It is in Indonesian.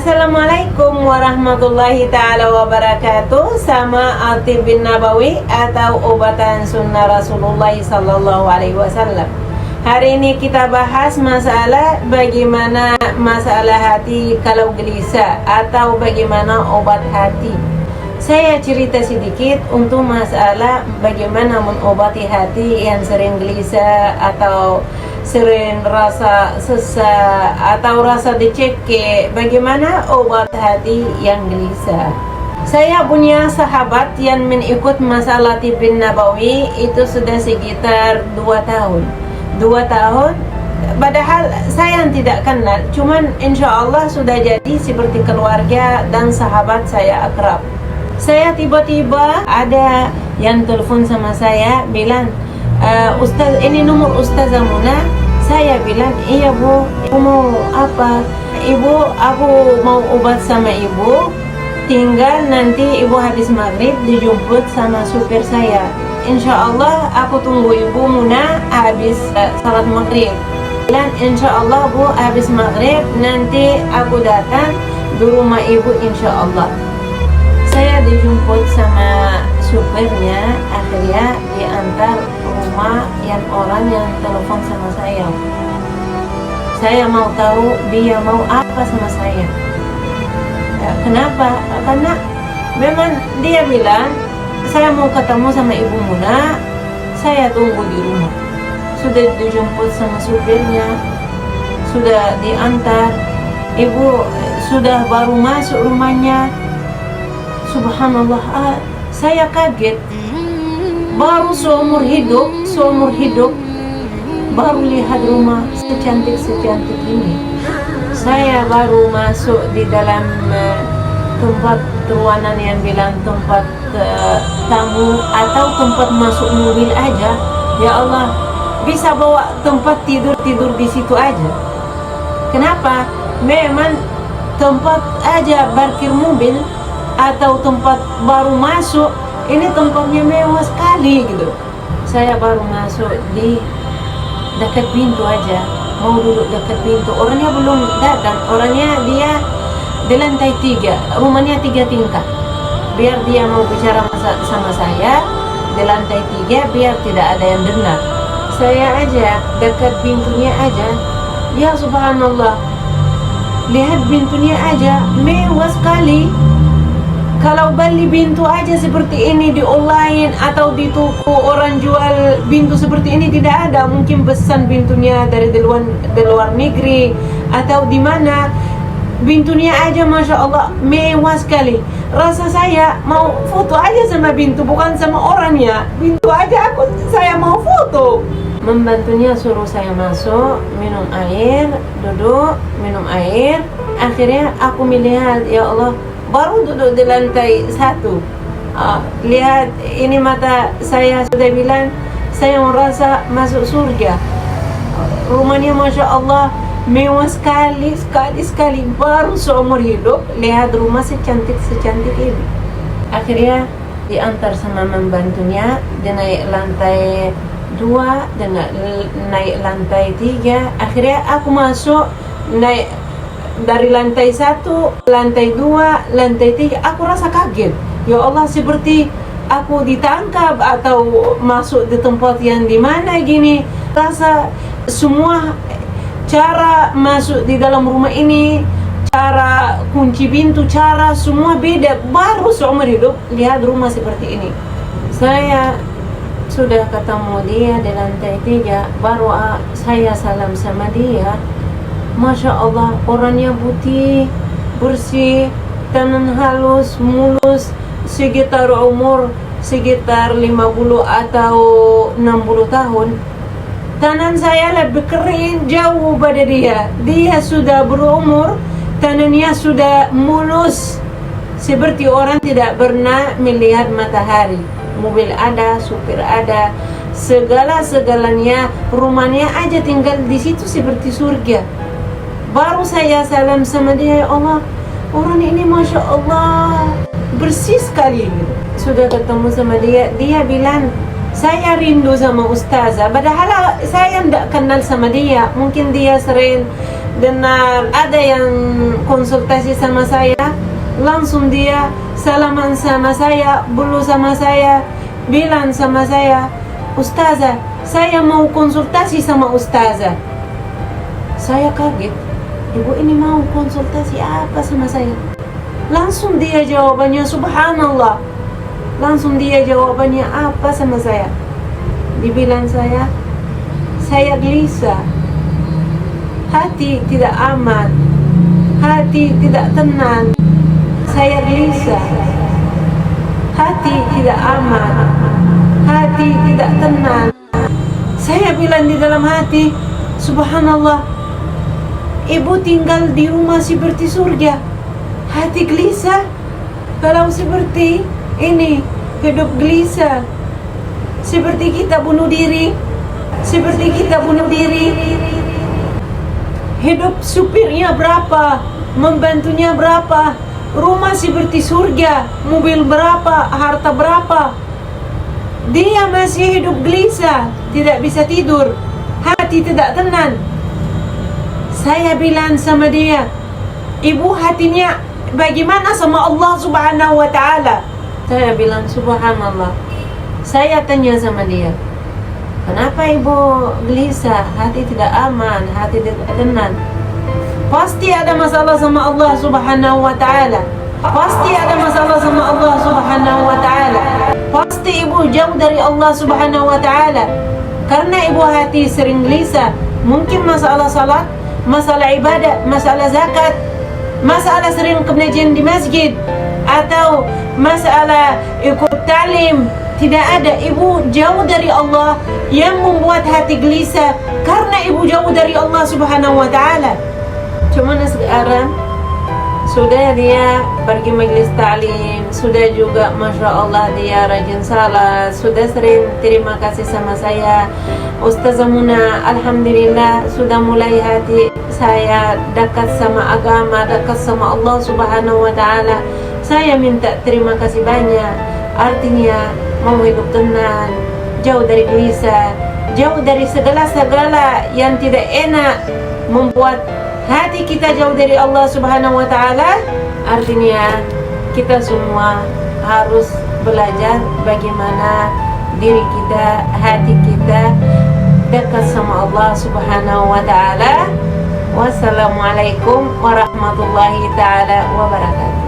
Assalamualaikum warahmatullahi ta'ala wabarakatuh. Sama At-Tibbin Nabawi atau obatan sunnah Rasulullah sallallahu alaihi wasallam. Hari ini kita bahas masalah bagaimana masalah hati kalau gelisah atau bagaimana obat hati. Saya cerita sedikit untuk masalah bagaimana mengobati hati yang sering gelisah atau sering rasa sesak atau rasa dicekik. Bagaimana obat hati yang gelisah? Saya punya sahabat yang mengikut masalah Tibbin Nabawi itu sudah sekitar 2 tahun. 2 tahun, padahal saya tidak kenal, cuman insya Allah sudah jadi seperti keluarga dan sahabat saya akrab. Saya tiba-tiba ada yang telepon sama saya bilang, Ustaz, ini nomor Ustazah Muna. Saya bilang, iya bu, aku mau apa? Ibu, aku mau obat sama ibu. Tinggal nanti ibu habis maghrib dijemput sama supir saya. Insya Allah aku tunggu ibu Muna habis salat maghrib. Dan insya Allah bu habis maghrib nanti aku datang di rumah ibu insya Allah. Saya dijemput sama supirnya, akhirnya diantar rumah yang orang yang telepon sama saya. Saya mau tahu dia mau apa sama saya. Kenapa? Karena memang dia bilang, saya mau ketemu sama ibu Muna, saya tunggu di rumah. Sudah dijemput sama supirnya, sudah diantar, ibu sudah baru masuk rumahnya. Subhanallah, saya kaget. Baru seumur hidup, baru lihat rumah secantik ini. Saya baru masuk di dalam tempat ruangan yang bilang tempat tamu atau tempat masuk mobil aja. Ya Allah, bisa bawa tempat tidur di situ aja. Kenapa? Memang tempat aja parkir mobil atau tempat baru masuk, ini tempatnya mewah sekali gitu. Saya baru masuk di dekat pintu aja, mau duduk dekat pintu, orangnya belum datang. Orangnya dia di lantai 3, rumahnya 3 tingkat. Biar dia mau bicara sama saya di lantai 3, biar tidak ada yang dengar. Saya aja dekat pintunya aja, ya subhanallah, lihat pintunya aja mewah sekali. Kalau beli pintu aja seperti ini di online atau di toko orang jual pintu seperti ini tidak ada. Mungkin pesan pintunya dari luar negeri atau di mana. Pintunya aja masya Allah mewah sekali. Rasa saya mau foto aja sama pintu, bukan sama orangnya. Pintu aja saya mau foto. Membantunya suruh saya masuk, minum air, duduk, minum air. Akhirnya aku melihat, ya Allah, baru duduk di lantai 1. Lihat ini mata saya sudah bilang, saya merasa masuk surga. Rumahnya masya Allah mewah sekali. Baru seumur hidup lihat rumah secantik ini. Akhirnya diantar sama membantunya, dia naik lantai 2 dan naik lantai 3. Akhirnya aku masuk, naik dari lantai 1, lantai 2, lantai 3. Aku rasa kaget. Ya Allah, seperti aku ditangkap atau masuk di tempat yang di mana gini. Rasa semua cara masuk di dalam rumah ini, cara kunci pintu, cara semua beda. Baru seumur hidup lihat rumah seperti ini. Saya sudah ketemu dia di lantai 3, baru saya salam sama dia. Masya Allah, orangnya putih, bersih, tangan halus, mulus, sekitar umur 50 atau 60 tahun. Tangan saya lebih kering jauh pada dia. Dia sudah berumur, tangannya sudah mulus, seperti orang tidak pernah melihat matahari. Mobil ada, supir ada, segalanya, rumahnya aja tinggal di situ seperti surga. Baru saya salam sama dia, ya Allah, orang ini masya Allah bersih sekali. Sudah ketemu sama dia, dia bilang, saya rindu sama Ustazah. Padahal saya tidak kenal sama dia. Mungkin dia sering dengar ada yang konsultasi sama saya, langsung dia salaman sama saya, bulu sama saya, bilang sama saya, "Ustazah, saya mau konsultasi sama ustazah." Saya kaget, ibu ini mau konsultasi apa sama saya? Langsung dia jawabannya, subhanallah. Langsung dia jawabannya apa sama saya? Dibilang saya gelisah, hati tidak aman, hati tidak tenang. Saya gelisah, hati tidak aman, hati tidak tenang. Saya bilang di dalam hati, subhanallah, ibu tinggal di rumah seperti surga, hati gelisah. Kalau seperti ini, hidup gelisah, seperti kita bunuh diri, seperti kita bunuh diri. Hidup supirnya berapa, membantunya berapa, rumah seperti surga, mobil berapa, harta berapa. Dia masih hidup gelisah, tidak bisa tidur, hati tidak tenang. Saya bilang sama dia, ibu hatinya bagaimana sama Allah subhanahu wa ta'ala? Saya bilang subhanallah. Saya tanya sama dia, kenapa ibu gelisah, hati tidak aman, hati tidak tenang? Pasti ada masalah sama Allah subhanahu wa ta'ala. Pasti ada masalah sama Allah subhanahu wa ta'ala. Pasti ibu jauh dari Allah subhanahu wa ta'ala. Karena ibu hati sering gelisah. Mungkin masalah salat, masalah ibadah, masalah zakat, masalah sering pengajian di masjid, atau masalah ikut ta'lim. Tidak ada, ibu jauh dari Allah yang membuat hati gelisah karena ibu jauh dari Allah subhanahu wa ta'ala. Cuman sekarang sudah dia pergi majelis ta'lim, sudah juga Masya Allah dia rajin salat, sudah sering terima kasih sama saya. Ustazah Muna, alhamdulillah sudah mulai hati saya dekat sama agama, dekat sama Allah subhanahu wa ta'ala. Saya minta terima kasih banyak. Artinya mau hidup tenang, jauh dari gelisah, jauh dari segala-segala yang tidak enak, membuat hati kita jauh dari Allah subhanahu wa ta'ala. Artinya kita semua harus belajar bagaimana diri kita, hati kita dekat sama Allah subhanahu wa ta'ala. Wassalamualaikum warahmatullahi ta'ala wabarakatuh.